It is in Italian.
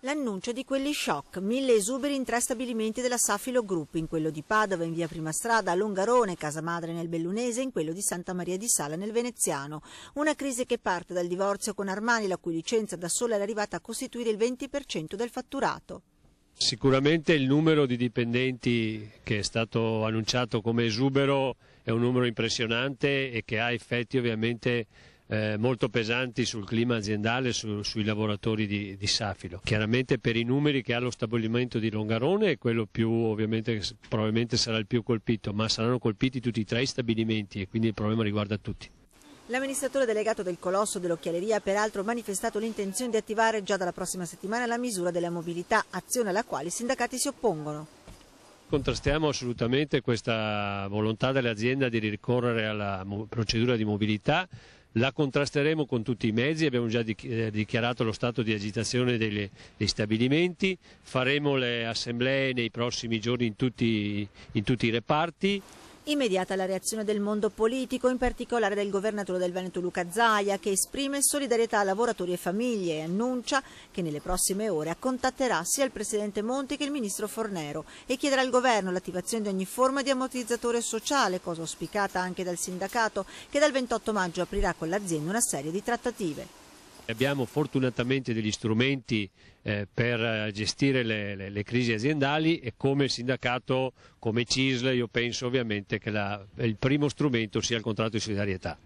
L'annuncio di quelli shock, 1000 esuberi in 3 stabilimenti della Safilo Group, in quello di Padova in via Prima Strada, a Longarone, Casa Madre nel Bellunese e in quello di Santa Maria di Sala nel Veneziano. Una crisi che parte dal divorzio con Armani, la cui licenza da sola è arrivata a costituire il 20% del fatturato. Sicuramente il numero di dipendenti che è stato annunciato come esubero è un numero impressionante e che ha effetti ovviamente molto pesanti sul clima aziendale, sui lavoratori di Safilo. Chiaramente per i numeri che ha lo stabilimento di Longarone è quello più, ovviamente probabilmente sarà il più colpito, ma saranno colpiti tutti e 3 stabilimenti e quindi il problema riguarda tutti. L'amministratore delegato del Colosso dell'Occhialeria ha peraltro manifestato l'intenzione di attivare già dalla prossima settimana la misura della mobilità, azione alla quale i sindacati si oppongono. Contrastiamo assolutamente questa volontà dell'azienda di ricorrere alla procedura di mobilità. La contrasteremo con tutti i mezzi, abbiamo già dichiarato lo stato di agitazione dei stabilimenti, faremo le assemblee nei prossimi giorni in tutti i reparti. Immediata la reazione del mondo politico, in particolare del governatore del Veneto Luca Zaia, che esprime solidarietà a lavoratori e famiglie e annuncia che nelle prossime ore contatterà sia il presidente Monti che il ministro Fornero e chiederà al governo l'attivazione di ogni forma di ammortizzatore sociale, cosa auspicata anche dal sindacato, che dal 28 maggio aprirà con l'azienda una serie di trattative. Abbiamo fortunatamente degli strumenti per gestire le crisi aziendali e come sindacato, come CISL, io penso ovviamente che il primo strumento sia il contratto di solidarietà.